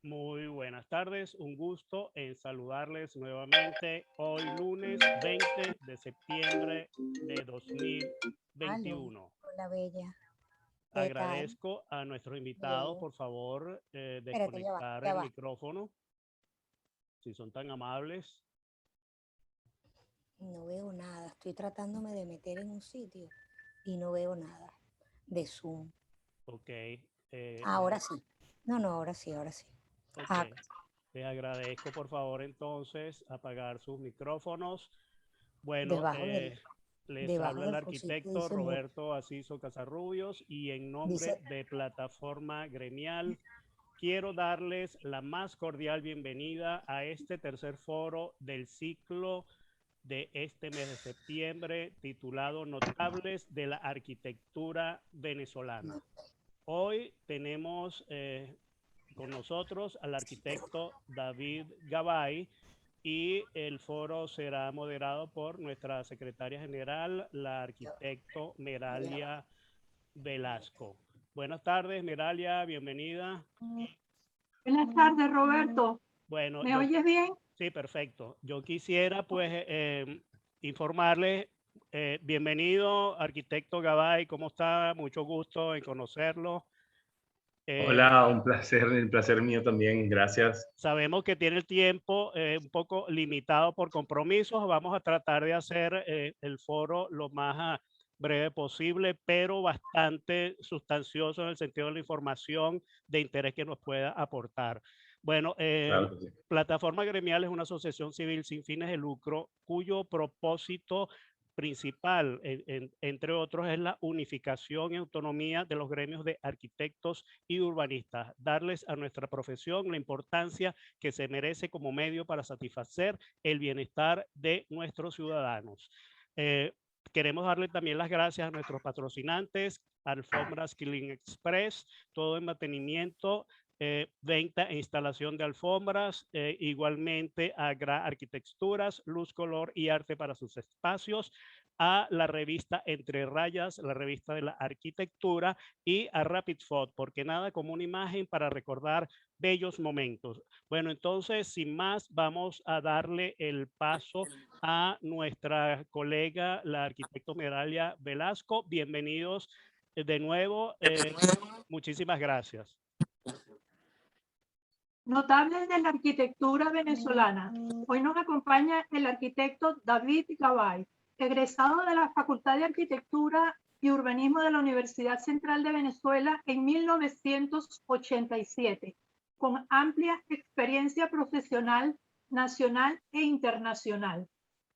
Muy buenas tardes, un gusto en saludarles nuevamente hoy lunes 20 de septiembre de Aló, 2021. hola Bella, ¿qué tal? Agradezco a nuestros invitados, Bien. por favor, Espérate, desconectar ya el va. micrófono, si son tan amables. No veo nada. Estoy tratándome de meter en un sitio y no veo nada de Zoom. Ok, Ahora sí. No, no, ahora sí, ahora sí. ok. Ah, Les agradezco, por favor, entonces, apagar sus micrófonos. Bueno, debajo del, les debajo habla el del cosito arquitecto dice mute. Roberto Asiso Casarrubios y en nombre Dice, de Plataforma Gremial quiero darles la más cordial bienvenida a este tercer foro del ciclo de este mes de septiembre titulado Notables de la Arquitectura Venezolana. Hoy tenemos con nosotros al arquitecto David Gabay y el foro será moderado por nuestra secretaria general, la arquitecto ya va. Meralia Velasco. Buenas tardes, Meralia, bienvenida. Buenas tardes, Roberto. Bueno, ¿Me oyes bien? sí, perfecto. Yo quisiera pues informarles, bienvenido, arquitecto Gabay, ¿cómo está? Mucho gusto en conocerlo. Eh, Hola, un placer, el placer mío también, gracias. Sabemos que tiene el tiempo un poco limitado por compromisos. Vamos a tratar de hacer el foro lo más breve posible, pero bastante sustancioso en el sentido de la información de interés que nos pueda aportar. Bueno, Claro que sí. Plataforma Gremial es una asociación civil sin fines de lucro cuyo propósito principal, entre otros, es la unificación y autonomía de los gremios de arquitectos y urbanistas, darles a nuestra profesión la importancia que se merece como medio para satisfacer el bienestar de nuestros ciudadanos. Eh, Queremos darle también las gracias a nuestros patrocinantes, Alfombras Clean Express, todo en mantenimiento, venta e instalación de alfombras, igualmente a Arquitecturas, Luz, Color y Arte para sus espacios, a la revista Entre Rayas, la revista de la arquitectura, y a Rapid Phot, porque nada como una imagen para recordar bellos momentos. Bueno, entonces, sin más, vamos a darle el paso a nuestra colega, la arquitecto Meralia Velasco. Bienvenidos de nuevo. Muchísimas gracias. Notables de la arquitectura venezolana. Hoy nos acompaña el arquitecto David Gabay, egresado de la Facultad de Arquitectura y Urbanismo de la Universidad Central de Venezuela en 1987, con amplia experiencia profesional nacional e internacional.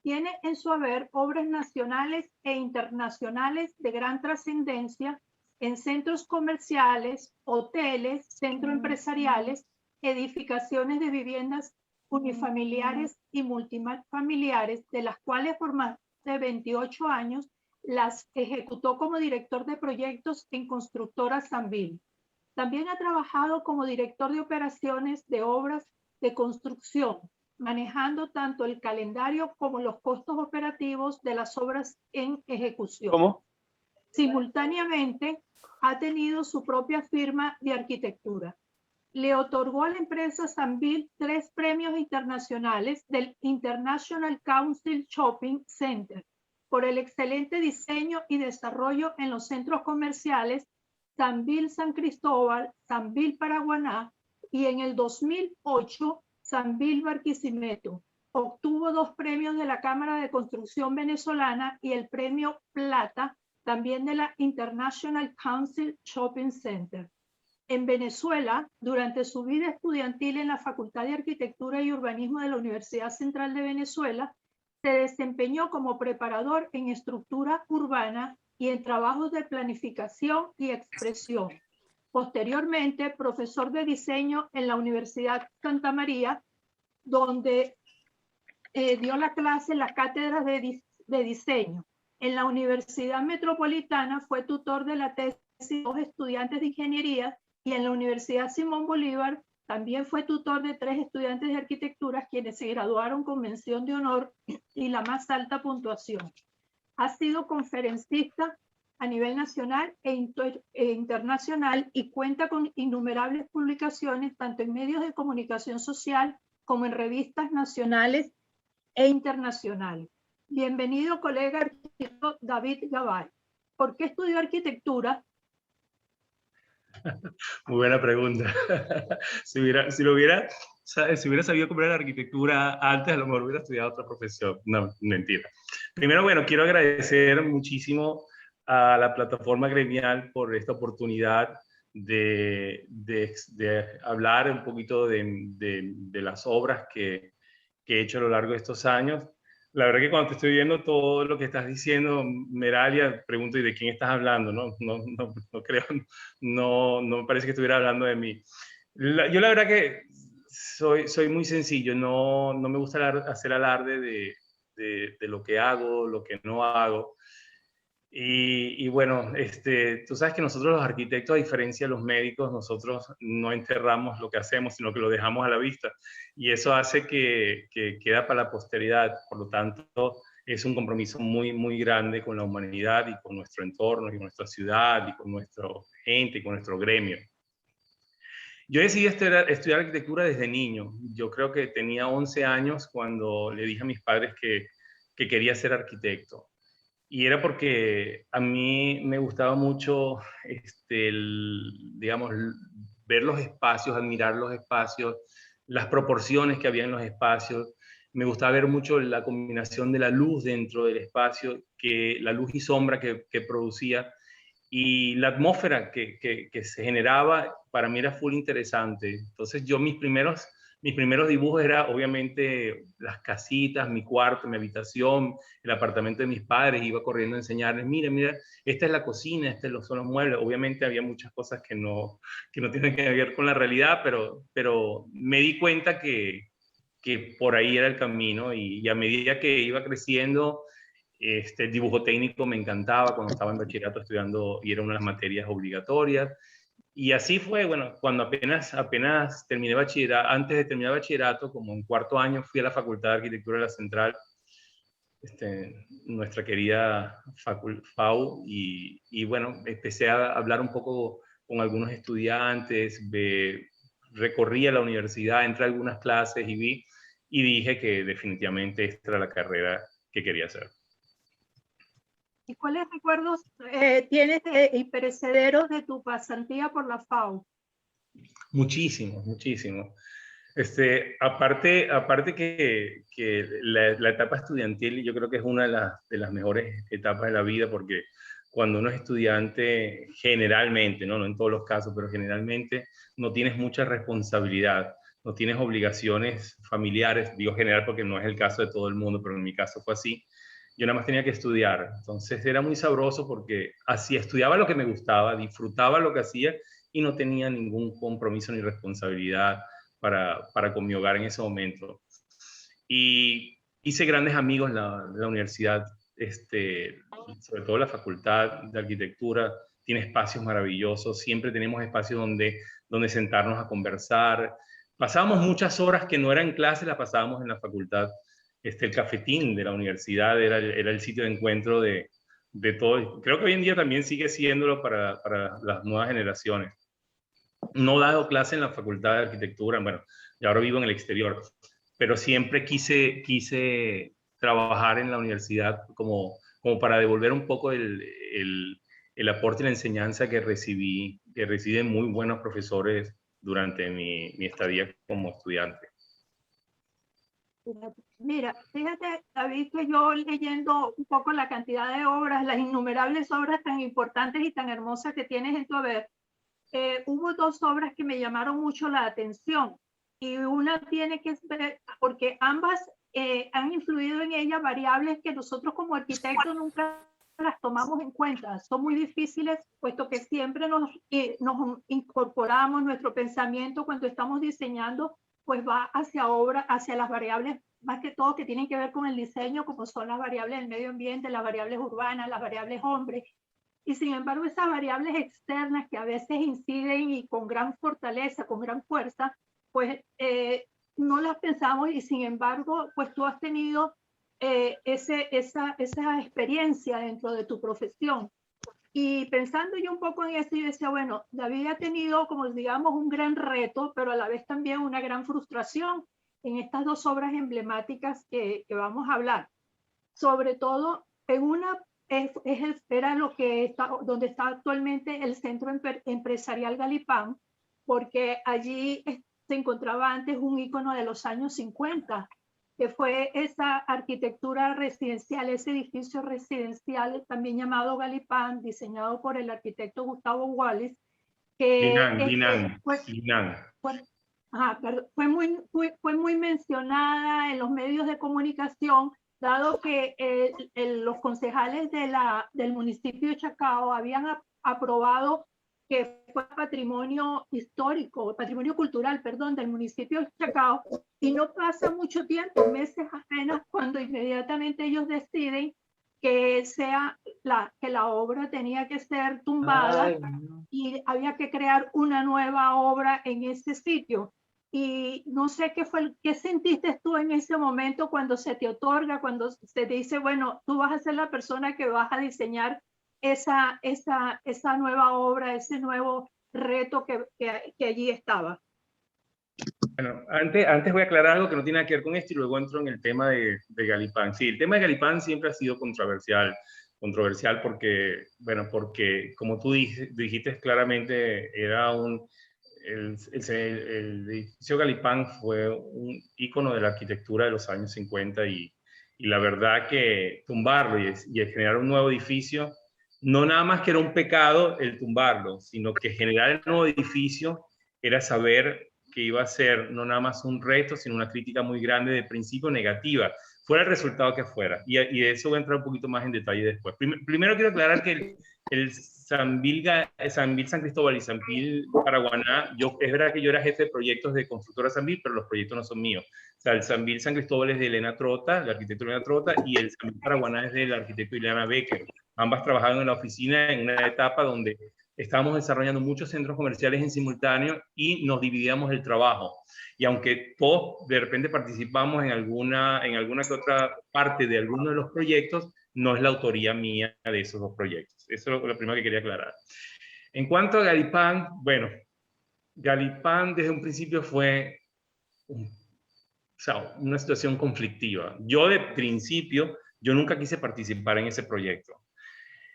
Tiene en su haber obras nacionales e internacionales de gran trascendencia en centros comerciales, hoteles, centros empresariales, edificaciones de viviendas unifamiliares y multifamiliares, de las cuales por más de 28 años las ejecutó como director de proyectos en Constructora Sambil. También ha trabajado como director de operaciones de obras de construcción, manejando tanto el calendario como los costos operativos de las obras en ejecución. ¿Cómo? Simultáneamente, ha tenido su propia firma de arquitectura. Le otorgó a la empresa Sambil 3 premios internacionales del International Council Shopping Center por el excelente diseño y desarrollo en los centros comerciales Sambil San Cristóbal, Sambil Paraguaná y en el 2008 Sambil Barquisimeto. Obtuvo 2 premios de la Cámara de Construcción Venezolana y el premio Plata también de la International Council Shopping Center. En Venezuela, durante su vida estudiantil en la Facultad de Arquitectura y Urbanismo de la Universidad Central de Venezuela, se desempeñó como preparador en estructura urbana y en trabajos de planificación y expresión. Posteriormente, profesor de diseño en la Universidad Santa María, donde dio la clase en la cátedra de diseño. En la Universidad Metropolitana fue tutor de la tesis de 2 estudiantes de ingeniería y en la Universidad Simón Bolívar también fue tutor de 3 estudiantes de arquitectura quienes se graduaron con mención de honor y la más alta puntuación. Ha sido conferencista a nivel nacional e internacional y cuenta con innumerables publicaciones tanto en medios de comunicación social como en revistas nacionales e internacionales. Bienvenido, colega arquitecto David Gabay. ¿Por qué estudió arquitectura? Muy buena pregunta. Si hubiera sabido cómo era la arquitectura antes, a lo mejor hubiera estudiado otra profesión. No, mentira. Primero, bueno, quiero agradecer muchísimo a la plataforma gremial por esta oportunidad de hablar un poquito de las obras que he hecho a lo largo de estos años. La verdad que cuando te estoy viendo todo lo que estás diciendo, Meralia, pregunto, ¿y de quién estás hablando? No creo, no me parece que estuviera hablando de mí. Yo la verdad que soy muy sencillo, no me gusta hacer alarde de lo que hago, lo que no hago. Y bueno, tú sabes que nosotros los arquitectos, a diferencia de los médicos, nosotros no enterramos lo que hacemos, sino que lo dejamos a la vista. Y eso hace que queda para la posteridad. Por lo tanto, es un compromiso muy, muy grande con la humanidad y con nuestro entorno, y con nuestra ciudad, y con nuestra gente, y con nuestro gremio. Yo decidí estudiar arquitectura desde niño. Yo creo que tenía 11 años cuando le dije a mis padres que quería ser arquitecto. Y era porque a mí me gustaba mucho, digamos, ver los espacios, admirar los espacios, las proporciones que había en los espacios. Me gustaba ver mucho la combinación de la luz dentro del espacio, la luz y sombra que producía, y la atmósfera que se generaba, para mí era full interesante. Entonces yo mis primeros dibujos era obviamente las casitas, mi cuarto, mi habitación, el apartamento de mis padres. Iba corriendo a enseñarles, mira, esta es la cocina, estos son los muebles. Obviamente había muchas cosas que no tienen que ver con la realidad, pero me di cuenta que por ahí era el camino, y a medida que iba creciendo, el dibujo técnico me encantaba cuando estaba en bachillerato estudiando, y era una de las materias obligatorias. Y así fue, bueno, cuando apenas terminé bachillerato, antes de terminar bachillerato, como en cuarto año, fui a la Facultad de Arquitectura de la Central, nuestra querida FAU, y bueno, empecé a hablar un poco con algunos estudiantes, recorrí a la universidad, entré a algunas clases y dije que definitivamente esta era la carrera que quería hacer. ¿Y cuáles recuerdos tienes imperecederos de tu pasantía por la FAU? Muchísimo. Aparte que la etapa estudiantil, yo creo que es una de las mejores etapas de la vida, porque cuando uno es estudiante, generalmente, no en todos los casos, pero generalmente no tienes mucha responsabilidad, no tienes obligaciones familiares, digo general porque no es el caso de todo el mundo, pero en mi caso fue así. Yo nada más tenía que estudiar, entonces era muy sabroso porque así estudiaba lo que me gustaba, disfrutaba lo que hacía y no tenía ningún compromiso ni responsabilidad para con mi hogar en ese momento. Y hice grandes amigos en la universidad, sobre todo la Facultad de Arquitectura tiene espacios maravillosos, siempre tenemos espacios donde sentarnos a conversar. Pasábamos muchas horas que no eran clases, las pasábamos en la facultad. El cafetín de la universidad era el sitio de encuentro de todo. Creo que hoy en día también sigue siéndolo para las nuevas generaciones. No he dado clase en la Facultad de Arquitectura, bueno, y ahora vivo en el exterior, pero siempre quise trabajar en la universidad como para devolver un poco el aporte y la enseñanza que recibí de muy buenos profesores durante mi estadía como estudiante. Mira, fíjate, David, que yo leyendo un poco la cantidad de obras, las innumerables obras tan importantes y tan hermosas que tienes en tu haber, hubo dos obras que me llamaron mucho la atención, y una tiene que ver, porque ambas han influido en ella variables que nosotros como arquitectos nunca las tomamos en cuenta. Son muy difíciles, puesto que siempre nos incorporamos nuestro pensamiento cuando estamos diseñando, pues va hacia las variables más que todo que tienen que ver con el diseño, como son las variables del medio ambiente, las variables urbanas, las variables hombres. Y sin embargo, esas variables externas que a veces inciden y con gran fortaleza, con gran fuerza, pues no las pensamos, y sin embargo, pues tú has tenido esa experiencia dentro de tu profesión. Y pensando yo un poco en esto, yo decía, bueno, David ha tenido, como digamos, un gran reto, pero a la vez también una gran frustración en estas dos obras emblemáticas que vamos a hablar. Sobre todo, en una era lo que está, donde está actualmente el Centro Empresarial Galipán, porque allí se encontraba antes un ícono de los años 50, que fue esa arquitectura residencial, ese edificio residencial también llamado Galipán, diseñado por el arquitecto Gustavo Wallis, que fue muy mencionada en los medios de comunicación, dado que los concejales del municipio de Chacao habían aprobado que fue patrimonio histórico, patrimonio cultural, perdón, del municipio de Chacao, y no pasa mucho tiempo, meses apenas, cuando inmediatamente ellos deciden que la obra tenía que ser tumbada y había que crear una nueva obra en ese sitio. Y no sé qué sentiste tú en ese momento cuando se te otorga, cuando se te dice, bueno, tú vas a ser la persona que vas a diseñar esa nueva obra, ese nuevo reto que allí estaba. Bueno, antes voy a aclarar algo que no tiene nada que ver con esto y luego entro en el tema de Galipán. Sí, el tema de Galipán siempre ha sido controversial porque, bueno, porque como tú dijiste claramente, era el edificio Galipán fue un ícono de la arquitectura de los años 50 y la verdad que tumbarlo y generar un nuevo edificio, no nada más que era un pecado el tumbarlo, sino que generar el nuevo edificio era saber que iba a ser no nada más un reto, sino una crítica muy grande de principio negativa, fuera el resultado que fuera. Y de eso voy a entrar un poquito más en detalle después. Primero quiero aclarar que el Sambil San Cristóbal y Sambil Paraguaná, es verdad que yo era jefe de proyectos de constructora Sambil, pero los proyectos no son míos. O sea, el Sambil San Cristóbal es de Elena Trota, la arquitecta Elena Trota, y el Sambil Paraguaná es del arquitecto Ileana Becker. Ambas trabajaron en la oficina en una etapa donde estábamos desarrollando muchos centros comerciales en simultáneo y nos dividíamos el trabajo. Y aunque todos de repente participamos en alguna que otra parte de alguno de los proyectos, no es la autoría mía de esos dos proyectos. Eso es lo primero que quería aclarar. En cuanto a Galipán, bueno, Galipán desde un principio fue una situación conflictiva. Yo de principio, yo nunca quise participar en ese proyecto.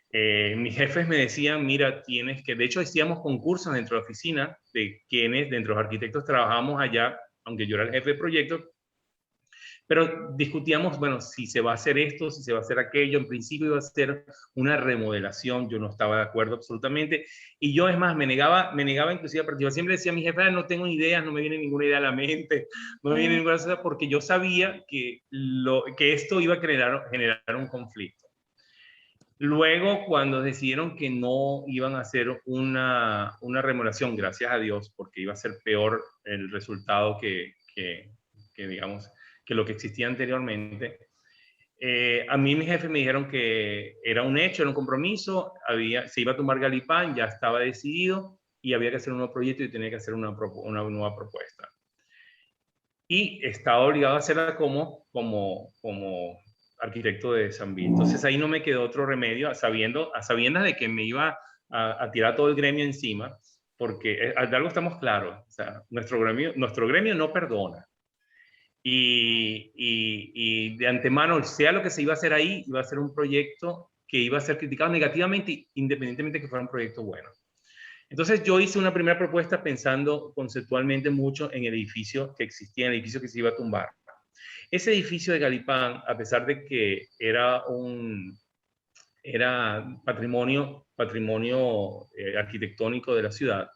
Mis jefes me decían, mira, tienes que, de hecho hacíamos concursos dentro de la oficina de quienes dentro de los arquitectos trabajábamos allá, aunque yo era el jefe de proyecto, pero discutíamos, bueno, si se va a hacer esto, si se va a hacer aquello. En principio iba a ser una remodelación, yo no estaba de acuerdo absolutamente, y yo es más, me negaba inclusive a participar. Siempre decía a mi jefe, no tengo ideas, no me viene ninguna idea a la mente, no me viene ninguna cosa, porque yo sabía que esto iba a generar un conflicto. Luego, cuando decidieron que no iban a hacer una remodelación, gracias a Dios, porque iba a ser peor el resultado que digamos, que lo que existía anteriormente, a mí mis jefes me dijeron que era un hecho, era un compromiso, se iba a tumbar Galipán, ya estaba decidido y había que hacer un nuevo proyecto y tenía que hacer una nueva propuesta. Y estaba obligado a hacerla como arquitecto de Sambil. Entonces ahí no me quedó otro remedio, a sabiendas de que me iba a tirar todo el gremio encima, porque de algo estamos claros, o sea, nuestro gremio no perdona. Y de antemano, sea lo que se iba a hacer ahí, iba a ser un proyecto que iba a ser criticado negativamente, independientemente de que fuera un proyecto bueno. Entonces yo hice una primera propuesta pensando conceptualmente mucho en el edificio que existía, en el edificio que se iba a tumbar. Ese edificio de Galipán, a pesar de que era patrimonio arquitectónico de la ciudad,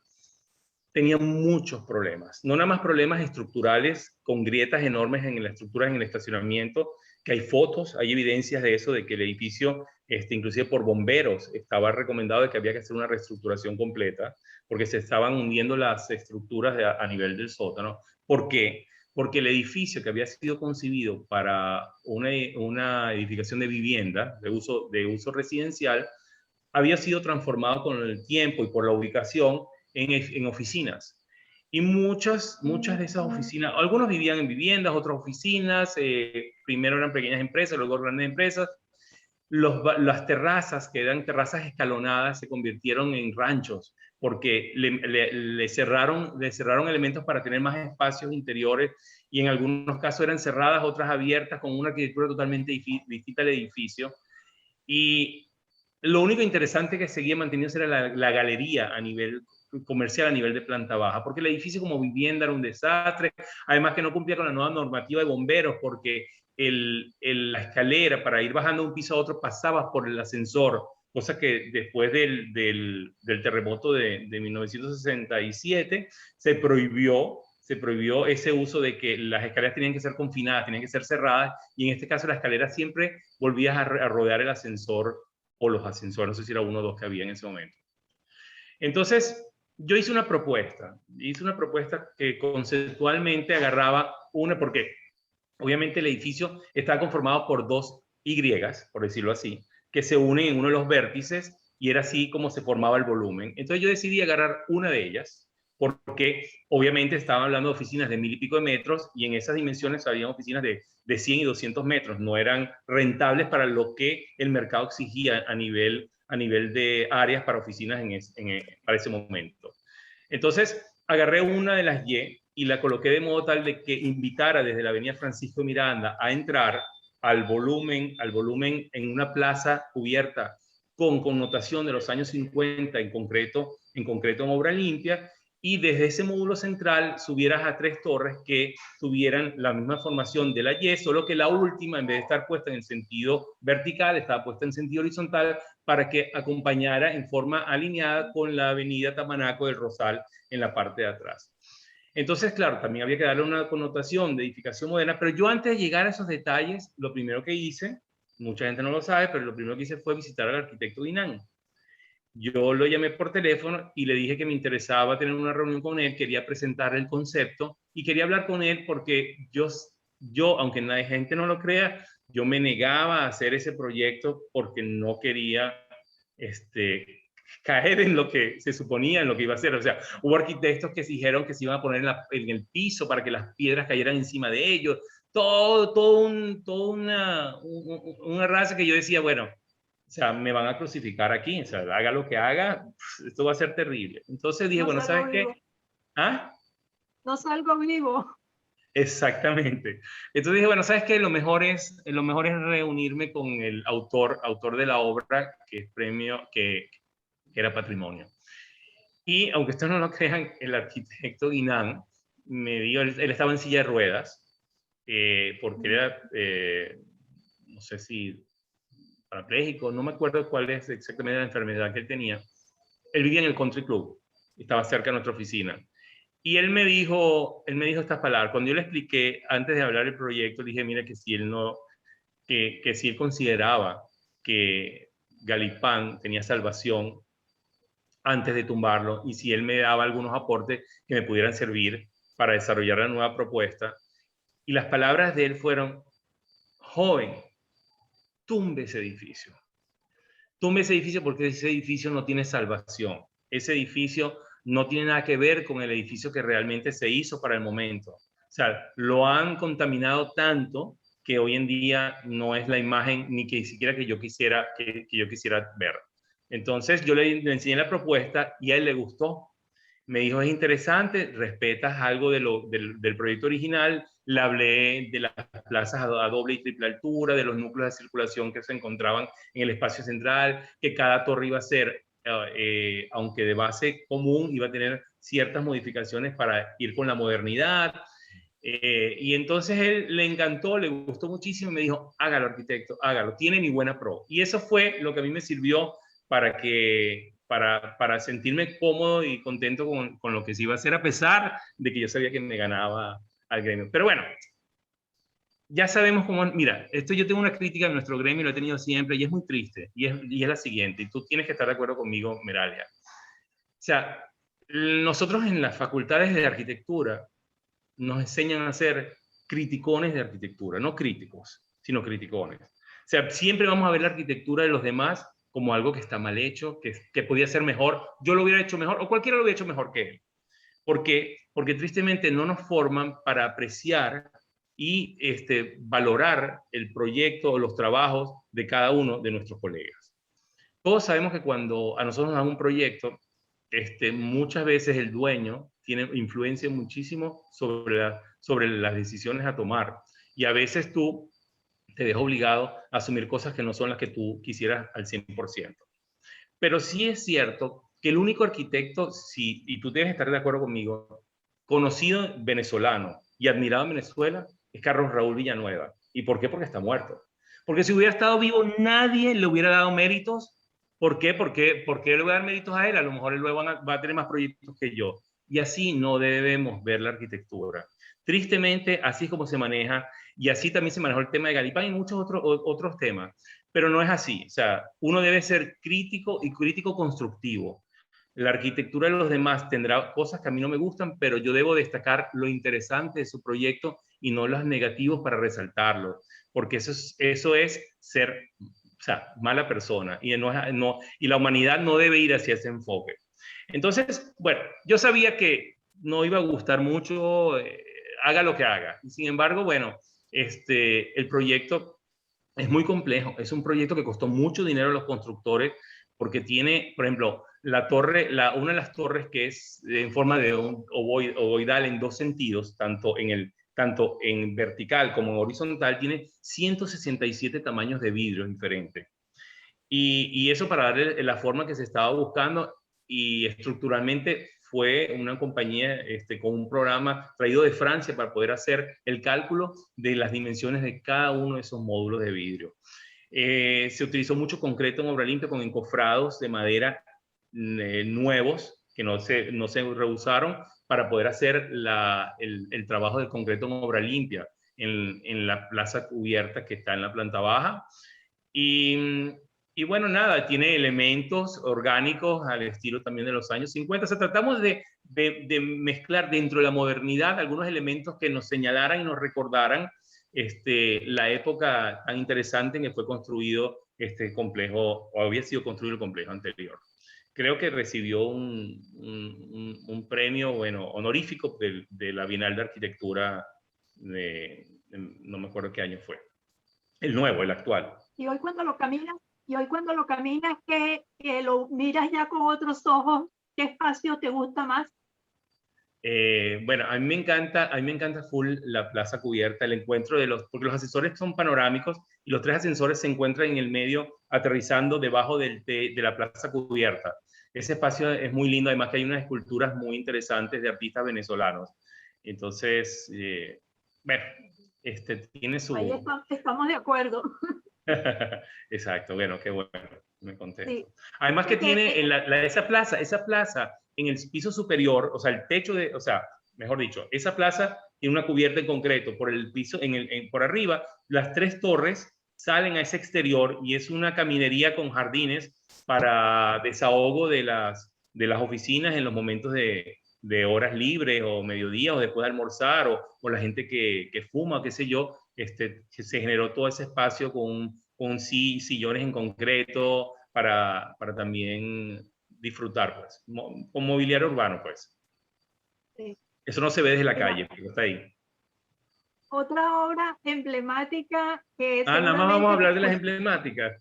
tenía muchos problemas. No nada más problemas estructurales, con grietas enormes en las estructuras en el estacionamiento, que hay fotos, hay evidencias de eso, de que el edificio, inclusive por bomberos, estaba recomendado de que había que hacer una reestructuración completa, porque se estaban hundiendo las estructuras a nivel del sótano. ¿Por qué? Porque el edificio que había sido concebido para una edificación de vivienda de uso residencial había sido transformado con el tiempo y por la ubicación en oficinas. Y muchas de esas oficinas, algunos vivían en viviendas, otras oficinas, primero eran pequeñas empresas, luego grandes empresas, las terrazas, que eran terrazas escalonadas, se convirtieron en ranchos, porque le cerraron elementos para tener más espacios interiores, y en algunos casos eran cerradas, otras abiertas, con una arquitectura totalmente distinta al edificio. Y lo único interesante que seguía manteniéndose era la galería a nivel comercial, a nivel de planta baja, porque el edificio como vivienda era un desastre, además que no cumplía con la nueva normativa de bomberos, porque la escalera para ir bajando de un piso a otro pasaba por el ascensor, cosa que después del terremoto de 1967 se prohibió ese uso de que las escaleras tenían que ser confinadas, tenían que ser cerradas, y en este caso la escalera siempre volvías a rodear el ascensor o los ascensores, no sé si era uno o dos que había en ese momento. Entonces, yo hice una propuesta que conceptualmente agarraba porque obviamente el edificio está conformado por dos Y, por decirlo así, que se unen en uno de los vértices, y era así como se formaba el volumen. Entonces yo decidí agarrar una de ellas, porque obviamente estaba hablando de oficinas de 1000 y pico de metros, y en esas dimensiones había oficinas de 100 y 200 metros. No eran rentables para lo que el mercado exigía a nivel de áreas para oficinas para ese momento. Entonces agarré una de las y la coloqué de modo tal de que invitara desde la avenida Francisco Miranda a entrar al volumen en una plaza cubierta con connotación de los años 50, en concreto en obra limpia, y desde ese módulo central subieras a 3 torres que tuvieran la misma formación de la Y, solo que la última, en vez de estar puesta en el sentido vertical, estaba puesta en sentido horizontal, para que acompañara en forma alineada con la avenida Tamanaco del Rosal en la parte de atrás. Entonces, claro, también había que darle una connotación de edificación moderna, pero yo, antes de llegar a esos detalles, lo primero que hice, mucha gente no lo sabe, pero lo primero que hice fue visitar al arquitecto Dinan. Yo lo llamé por teléfono y le dije que me interesaba tener una reunión con él, quería presentarle el concepto y quería hablar con él porque yo, aunque la gente no lo crea, yo me negaba a hacer ese proyecto porque no quería caer en lo que se suponía, en lo que iba a hacer. O sea, hubo arquitectos que dijeron que se iban a poner en el piso para que las piedras cayeran encima de ellos. Una raza que yo decía, bueno, o sea, me van a crucificar aquí, o sea, haga lo que haga, esto va a ser terrible. Entonces dije, bueno, ¿sabes qué? ¿Ah? No salgo vivo. Exactamente. Entonces dije, bueno, ¿sabes qué? Lo mejor es reunirme con el autor de la obra, que es premio, que era patrimonio. Y aunque ustedes no lo crean, el arquitecto Dinan me dio, él estaba en silla de ruedas, porque era, no sé si parapléjico, no me acuerdo cuál es exactamente la enfermedad que él tenía. Él vivía en el Country Club, estaba cerca de nuestra oficina. Y él me dijo estas palabras. Cuando yo le expliqué, antes de hablar del proyecto, dije, mira, que si él consideraba que Galipán tenía salvación antes de tumbarlo, y si él me daba algunos aportes que me pudieran servir para desarrollar la nueva propuesta. Y las palabras de él fueron: joven, tumbe ese edificio. Tumbe ese edificio porque ese edificio no tiene salvación. Ese edificio no tiene nada que ver con el edificio que realmente se hizo para el momento. O sea, lo han contaminado tanto que hoy en día no es la imagen ni que siquiera que yo quisiera ver. Entonces yo le enseñé la propuesta y a él le gustó. Me dijo, es interesante, respetas algo del proyecto original. Le hablé de las plazas a doble y triple altura, de los núcleos de circulación que se encontraban en el espacio central, que cada torre iba a ser, aunque de base común, iba a tener ciertas modificaciones para ir con la modernidad. Y entonces él le encantó, le gustó muchísimo y me dijo, hágalo, arquitecto, hágalo, tiene mi buena pro. Y eso fue lo que a mí me sirvió para sentirme cómodo y contento con lo que se iba a hacer, a pesar de que yo sabía que me ganaba al gremio. Pero bueno, ya sabemos cómo. Mira, yo tengo una crítica en nuestro gremio, lo he tenido siempre, y es muy triste, y es la siguiente, y tú tienes que estar de acuerdo conmigo, Meralia. O sea, nosotros en las facultades de arquitectura nos enseñan a ser criticones de arquitectura, no críticos, sino criticones. O sea, siempre vamos a ver la arquitectura de los demás como algo que está mal hecho, que podía ser mejor, yo lo hubiera hecho mejor, o cualquiera lo hubiera hecho mejor que él. Porque tristemente no nos forman para apreciar y valorar el proyecto o los trabajos de cada uno de nuestros colegas. Todos sabemos que cuando a nosotros nos dan un proyecto, muchas veces el dueño tiene influencia muchísimo sobre las decisiones a tomar, y a veces tú te ves obligado a asumir cosas que no son las que tú quisieras al 100%. Pero sí es cierto que el único arquitecto, y tú debes estar de acuerdo conmigo, conocido venezolano y admirado en Venezuela, es Carlos Raúl Villanueva. ¿Y por qué? Porque está muerto. Porque si hubiera estado vivo, nadie le hubiera dado méritos. ¿Por qué? ¿Por qué le voy a dar méritos a él? A lo mejor él luego va a tener más proyectos que yo. Y así no debemos ver la arquitectura. Tristemente, así es como se maneja, y así también se manejó el tema de Galipán y muchos otros temas. Pero no es así. O sea, uno debe ser crítico y crítico constructivo. La arquitectura de los demás tendrá cosas que a mí no me gustan, pero yo debo destacar lo interesante de su proyecto y no los negativos para resaltarlo, porque eso es ser, o sea, mala persona, y la humanidad no debe ir hacia ese enfoque. Entonces, bueno, yo sabía que no iba a gustar mucho, haga lo que haga. Sin embargo, bueno, el proyecto es muy complejo. Es un proyecto que costó mucho dinero a los constructores, porque tiene, por ejemplo, la torre, una de las torres que es en forma de un ovoidal en dos sentidos, tanto en vertical como en horizontal, tiene 167 tamaños de vidrio diferentes. Y eso para darle la forma que se estaba buscando, y estructuralmente fue una compañía con un programa traído de Francia para poder hacer el cálculo de las dimensiones de cada uno de esos módulos de vidrio. Se utilizó mucho concreto en obra limpia con encofrados de madera nuevos que no se reusaron para poder hacer el trabajo del concreto en obra limpia en la plaza cubierta que está en la planta baja. Y bueno, nada, tiene elementos orgánicos al estilo también de los años 50. O sea, tratamos de mezclar dentro de la modernidad algunos elementos que nos señalaran y nos recordaran la época tan interesante en que fue construido este complejo, o había sido construido el complejo anterior. Creo que recibió un premio, bueno, honorífico de la Bienal de Arquitectura no me acuerdo qué año fue. El nuevo, el actual. Y hoy cuando lo caminas, que lo miras ya con otros ojos, ¿qué espacio te gusta más? Bueno, a mí me encanta full la plaza cubierta, el encuentro porque los ascensores son panorámicos y los tres ascensores se encuentran en el medio, aterrizando debajo de la plaza cubierta. Ese espacio es muy lindo, además que hay unas esculturas muy interesantes de artistas venezolanos. Entonces, bueno, tiene su... Ahí estamos de acuerdo. Exacto, bueno, qué bueno, me contento. Sí. Además que tiene esa plaza en el piso superior, o sea, el techo mejor dicho, esa plaza tiene una cubierta en concreto por el piso, por arriba, las tres torres salen a ese exterior y es una caminería con jardines para desahogo de las oficinas en los momentos de horas libres o mediodía o después de almorzar o la gente que fuma, qué sé yo, se generó todo ese espacio con sillones en concreto para también disfrutar, pues, con mobiliario urbano, pues. Sí. Eso no se ve desde la calle, pero está ahí. Otra obra emblemática que nada más vamos a hablar de las emblemáticas.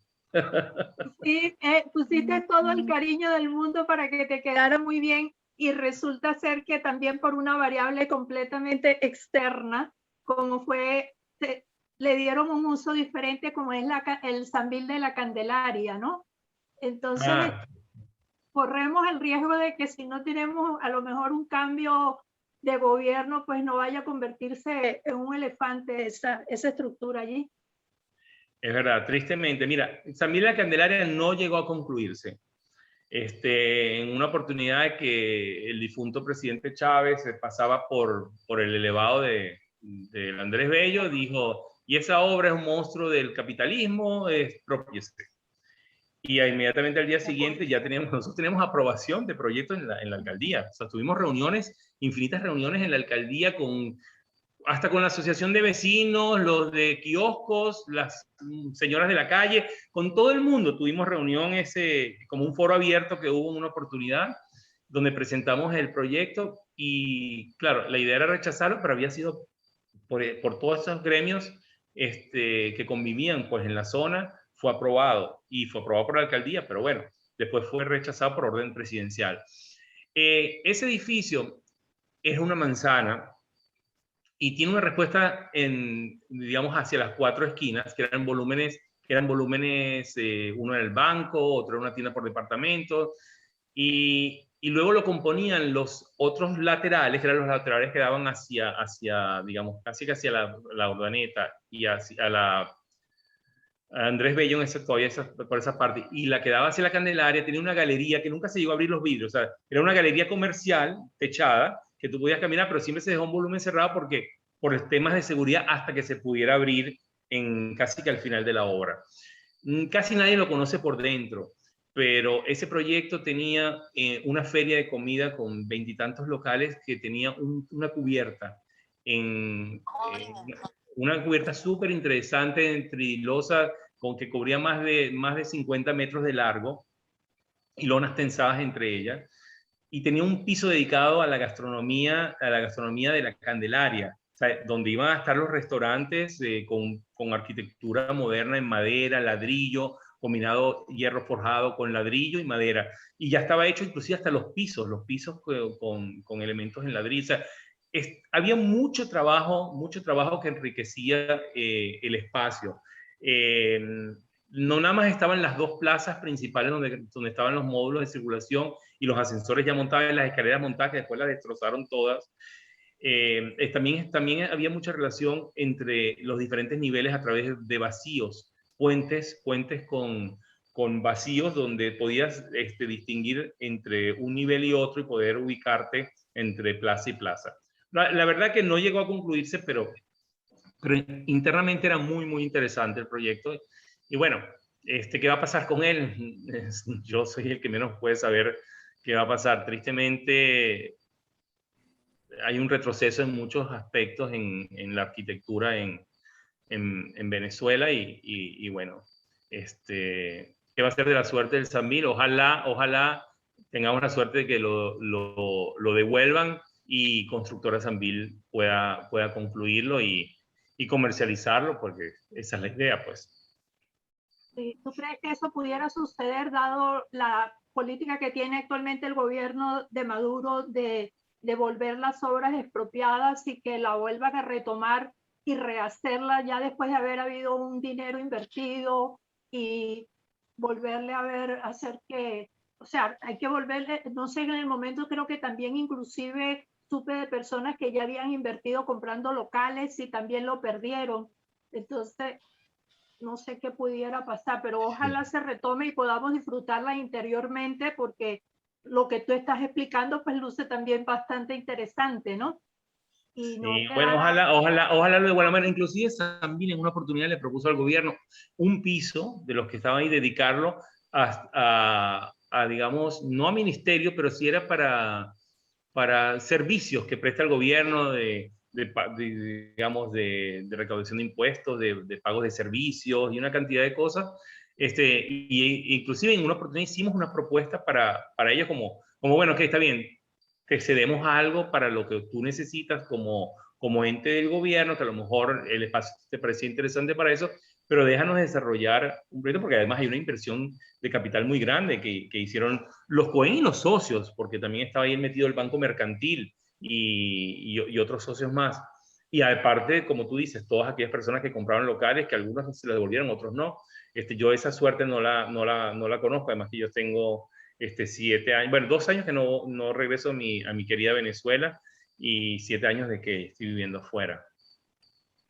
Sí, pusiste todo el cariño del mundo para que te quedara muy bien y resulta ser que también por una variable completamente externa, como fue, le dieron un uso diferente como es el Sambil de la Candelaria, ¿no? Entonces, corremos el riesgo de que si no tenemos a lo mejor un cambio de gobierno, pues no vaya a convertirse en un elefante esa estructura allí. Es verdad, tristemente. Mira, Sambil de la Candelaria no llegó a concluirse. En una oportunidad que el difunto presidente Chávez pasaba por el elevado de Andrés Bello, dijo, y esa obra es un monstruo del capitalismo, expropiese. Y inmediatamente al día siguiente nosotros teníamos aprobación de proyectos en la alcaldía. O sea, tuvimos infinitas reuniones en la alcaldía hasta con la asociación de vecinos, los de kioscos, las señoras de la calle, con todo el mundo tuvimos reunión, como un foro abierto que hubo en una oportunidad, donde presentamos el proyecto y claro, la idea era rechazarlo, pero había sido por todos esos gremios que convivían pues, en la zona, fue aprobado y fue aprobado por la alcaldía, pero bueno, después fue rechazado por orden presidencial. Ese edificio es una manzana y tiene una respuesta digamos, hacia las 4 esquinas, que eran volúmenes, uno era el banco, otro era una tienda por departamento, y luego lo componían los otros laterales, que eran los laterales que daban hacia digamos, casi que hacia la Urdaneta y hacia a Andrés Bello por esa parte, y la que daba hacia la Candelaria tenía una galería que nunca se llegó a abrir los vidrios, o sea, era una galería comercial techada, que tú podías caminar, pero siempre se dejó un volumen cerrado por los temas de seguridad hasta que se pudiera abrir casi que al final de la obra. Casi nadie lo conoce por dentro, pero ese proyecto tenía una feria de comida con 20 y tantos locales que tenía una cubierta una cubierta súper interesante, trilosa, con que cubría más de 50 metros de largo y lonas tensadas entre ellas. Y tenía un piso dedicado a la gastronomía de la Candelaria, o sea, donde iban a estar los restaurantes con arquitectura moderna en madera, ladrillo, combinado hierro forjado con ladrillo y madera. Y ya estaba hecho inclusive hasta los pisos con elementos en ladrillo. O sea, había mucho trabajo que enriquecía el espacio. No nada más estaban las 2 plazas principales donde estaban los módulos de circulación y los ascensores ya montados y las escaleras montadas, que después las destrozaron todas. También había mucha relación entre los diferentes niveles a través de vacíos, puentes con vacíos donde podías distinguir entre un nivel y otro y poder ubicarte entre plaza y plaza. La verdad que no llegó a concluirse, pero internamente era muy, muy interesante el proyecto. Y bueno, ¿qué va a pasar con él? Yo soy el que menos puede saber qué va a pasar. Tristemente, hay un retroceso en muchos aspectos en la arquitectura en Venezuela y bueno, ¿qué va a ser de la suerte del Sambil? Ojalá tengamos la suerte de que lo devuelvan y Constructora Sambil pueda concluirlo y comercializarlo, porque esa es la idea, pues. Sí, ¿tú crees que eso pudiera suceder dado la política que tiene actualmente el gobierno de Maduro de devolver las obras expropiadas y que la vuelvan a retomar y rehacerla ya después de haber habido un dinero invertido y volverle a hacer que, o sea, hay que volverle, no sé, en el momento creo que también inclusive supe de personas que ya habían invertido comprando locales y también lo perdieron. Entonces, no sé qué pudiera pasar, pero ojalá se retome y podamos disfrutarla interiormente, porque lo que tú estás explicando pues luce también bastante interesante, ¿no? Y no sí, bueno, ojalá lo de buena manera. Inclusive también en una oportunidad le propuso al gobierno un piso de los que estaban ahí, dedicarlo digamos, no a ministerio, pero sí era para servicios que presta el gobierno digamos, de recaudación de impuestos, de pagos de servicios y una cantidad de cosas. Y inclusive en una oportunidad hicimos una propuesta para ellos como bueno, que está bien, te cedemos algo para lo que tú necesitas como ente del gobierno, que a lo mejor el espacio te parecía interesante para eso, pero déjanos desarrollar un proyecto, porque además hay una inversión de capital muy grande que hicieron los Cohen y los socios, porque también estaba ahí metido el Banco Mercantil y otros socios más. Y aparte, como tú dices, todas aquellas personas que compraron locales, que algunos se los devolvieron, otros no. Yo esa suerte no la conozco, además que yo tengo 7 años, bueno, 2 años que no regreso a mi querida Venezuela y 7 años de que estoy viviendo fuera.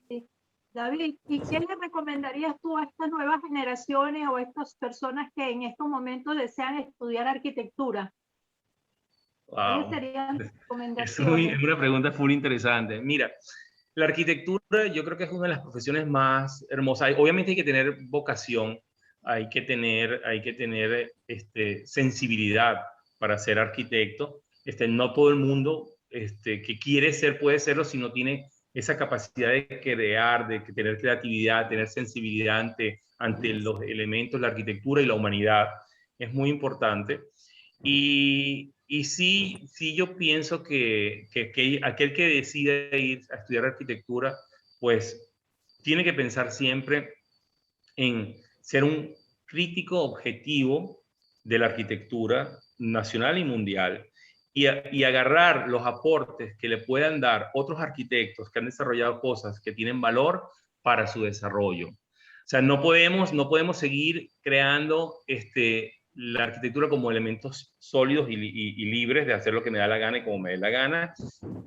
Sí. David, ¿y qué le recomendarías tú a estas nuevas generaciones o a estas personas que en estos momentos desean estudiar arquitectura? Wow. ¿Cuáles serían tus recomendaciones? Es una pregunta muy interesante. Mira, la arquitectura yo creo que es una de las profesiones más hermosas. Obviamente hay que tener vocación, hay que tener sensibilidad para ser arquitecto. No todo el mundo que quiere ser puede serlo si no tiene esa capacidad de crear, de tener creatividad, tener sensibilidad ante los elementos, la arquitectura y la humanidad. Es muy importante. Y sí, yo pienso que aquel que decide ir a estudiar arquitectura pues tiene que pensar siempre en ser un crítico objetivo de la arquitectura nacional y mundial y agarrar los aportes que le puedan dar otros arquitectos que han desarrollado cosas que tienen valor para su desarrollo. O sea, no podemos seguir creando la arquitectura como elementos sólidos y libres de hacer lo que me da la gana y como me dé la gana.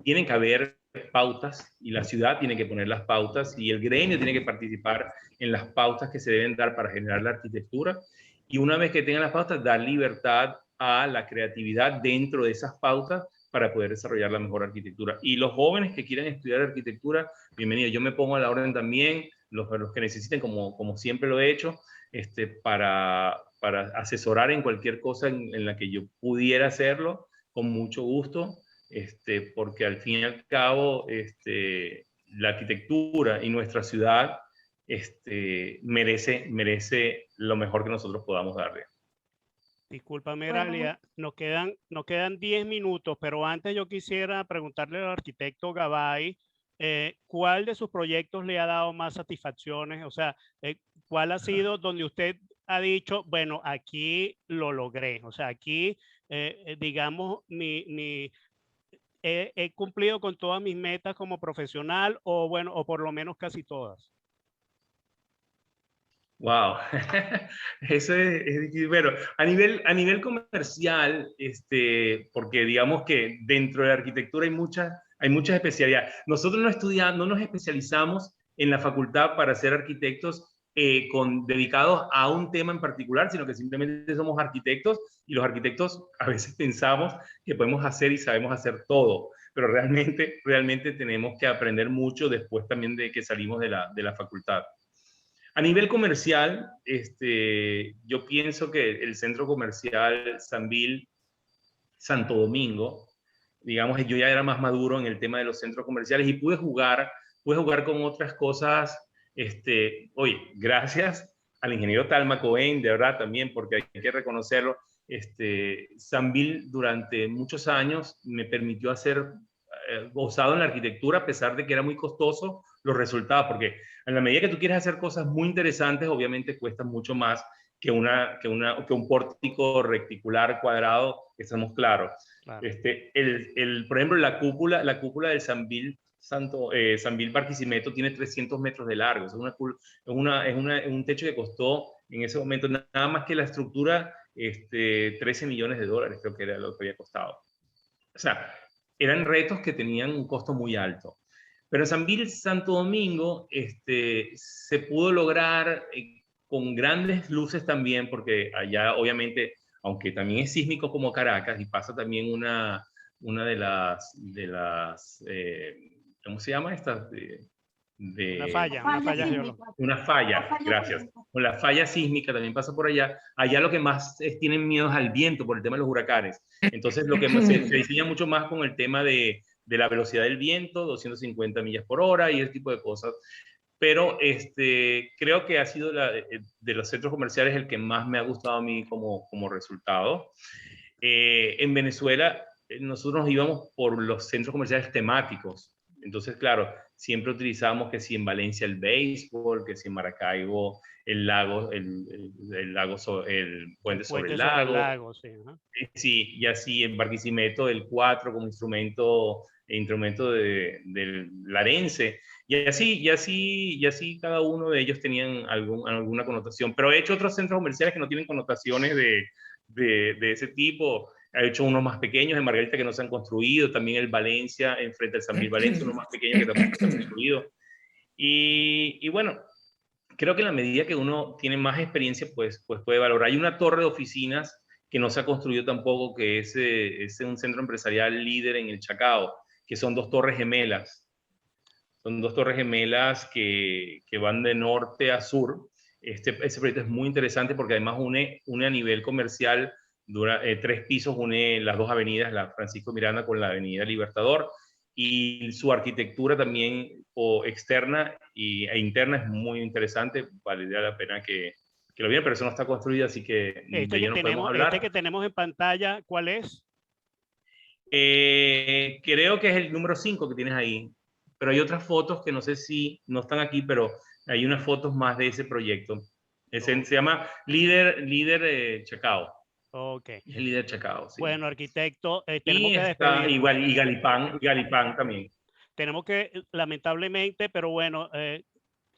Tienen que haber pautas y la ciudad tiene que poner las pautas y el gremio tiene que participar en las pautas que se deben dar para generar la arquitectura. Y una vez que tengan las pautas, dar libertad a la creatividad dentro de esas pautas para poder desarrollar la mejor arquitectura. Y los jóvenes que quieran estudiar arquitectura, bienvenidos. Yo me pongo a la orden también, los que necesiten, como siempre lo he hecho, para asesorar en cualquier cosa en la que yo pudiera hacerlo, con mucho gusto, porque al fin y al cabo, la arquitectura y nuestra ciudad merece lo mejor que nosotros podamos darle. Discúlpame, Bueno, Gralia, nos quedan 10 minutos, pero antes yo quisiera preguntarle al arquitecto Gabay, ¿cuál de sus proyectos le ha dado más satisfacciones? O sea, ¿cuál ha sido donde usted ha dicho, bueno, aquí lo logré? O sea, aquí, digamos, he cumplido con todas mis metas como profesional, o bueno, o por lo menos casi todas. Wow, eso es difícil. Bueno, a nivel comercial, porque digamos que dentro de la arquitectura hay muchas especialidades. Nosotros no nos especializamos en la facultad para ser arquitectos dedicados a un tema en particular, sino que simplemente somos arquitectos y los arquitectos a veces pensamos que podemos hacer y sabemos hacer todo, pero realmente tenemos que aprender mucho después también de que salimos de la facultad. A nivel comercial, yo pienso que el centro comercial Sambil Santo Domingo, digamos, yo ya era más maduro en el tema de los centros comerciales y pude jugar con otras cosas. Oye, gracias al ingeniero Talma Cohen, de verdad también, porque hay que reconocerlo. Sambil durante muchos años me permitió hacer gozado en la arquitectura, a pesar de que era muy costoso los resultados, porque en la medida que tú quieres hacer cosas muy interesantes, obviamente cuesta mucho más que un pórtico rectangular cuadrado, que estamos claros. Claro. Por ejemplo, la cúpula del Sambil Barquisimeto tiene 300 metros de largo. Es un techo que costó en ese momento nada más que la estructura 13 millones de dólares, creo que era lo que había costado. O sea, eran retos que tenían un costo muy alto. Pero en Sambil Santo Domingo se pudo lograr con grandes luces también, porque allá obviamente, aunque también es sísmico como Caracas y pasa también una de las ¿cómo se llama esta? Una falla geológica. Una falla, gracias. Con la falla sísmica también pasa por allá. Allá lo que más tienen miedo es al viento por el tema de los huracanes. Entonces lo que se diseña mucho más con el tema de la velocidad del viento, 250 millas por hora y ese tipo de cosas. Pero creo que ha sido de los centros comerciales el que más me ha gustado a mí como resultado. En Venezuela nosotros nos íbamos por los centros comerciales temáticos. Entonces, claro, siempre utilizamos que si en Valencia el béisbol, que si en Maracaibo el puente sobre el lago. Sí, sí, y así en Barquisimeto el 4 como instrumento del larense. Y así cada uno de ellos tenían alguna connotación. Pero he hecho otros centros comerciales que no tienen connotaciones de ese tipo. He hecho unos más pequeños en Margarita que no se han construido, también el Valencia, enfrente al Sambil Valencia, unos más pequeños que tampoco se han construido. Y bueno, creo que en la medida que uno tiene más experiencia, pues puede valorar. Hay una torre de oficinas que no se ha construido tampoco, que es un centro empresarial líder en el Chacao, que son dos torres gemelas. Son dos torres gemelas que van de norte a sur. Ese proyecto es muy interesante porque además une a nivel comercial, 3 pisos, une las dos avenidas, la Francisco Miranda con la avenida Libertador, y su arquitectura también externa e interna es muy interesante, valdría la pena que lo vieran, pero eso no está construido, así que de ello no podemos hablar. Que tenemos en pantalla, ¿cuál es? Creo que es el número 5 que tienes ahí. pero hay otras fotos que no sé si no están aquí, pero hay unas fotos más de ese proyecto. Se llama Líder Chacao. Ok. Es el Líder Chacao, sí. Bueno, arquitecto, tenemos Y que está despedirnos. igual, y Galipán también. Tenemos que, lamentablemente, pero bueno,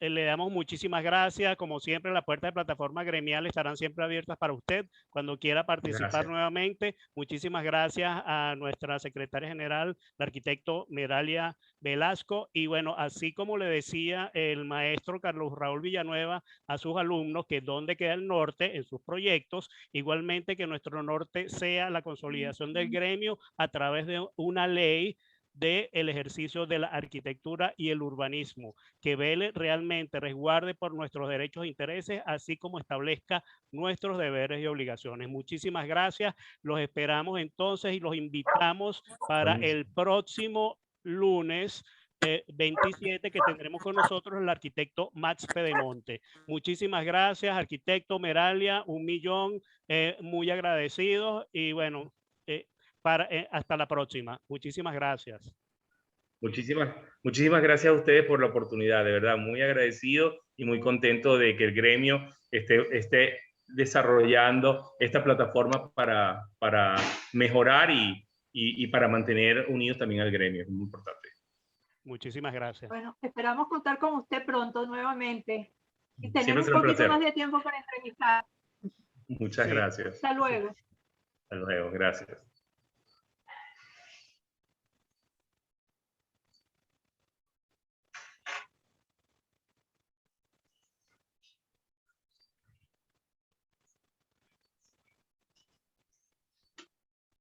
le damos muchísimas gracias. Como siempre, las puertas de plataforma gremial estarán siempre abiertas para usted cuando quiera participar Gracias. nuevamente. Muchísimas gracias a nuestra secretaria general, la arquitecto Meralia Velasco. Y bueno, así como le decía el maestro Carlos Raúl Villanueva a sus alumnos, que dónde queda el norte en sus proyectos, igualmente que nuestro norte sea la consolidación del gremio a través de una ley del ejercicio de la arquitectura y el urbanismo, que vele realmente, resguarde por nuestros derechos e intereses, así como establezca nuestros deberes y obligaciones. Muchísimas gracias. Los esperamos entonces y los invitamos para el próximo lunes 27, que tendremos con nosotros el arquitecto Max Pedemonte. Muchísimas gracias, arquitecto Meralia, 1.000.000, muy agradecidos y bueno, hasta la próxima. Muchísimas gracias. Muchísimas gracias a ustedes por la oportunidad, de verdad, muy agradecido y muy contento de que el gremio esté desarrollando esta plataforma para mejorar y para mantener unidos también al gremio, es muy importante. Muchísimas gracias. Bueno, esperamos contar con usted pronto nuevamente y tener Siempre un será un poquito placer. más de tiempo para entrevistar. Muchas gracias. Hasta luego. Hasta luego, gracias.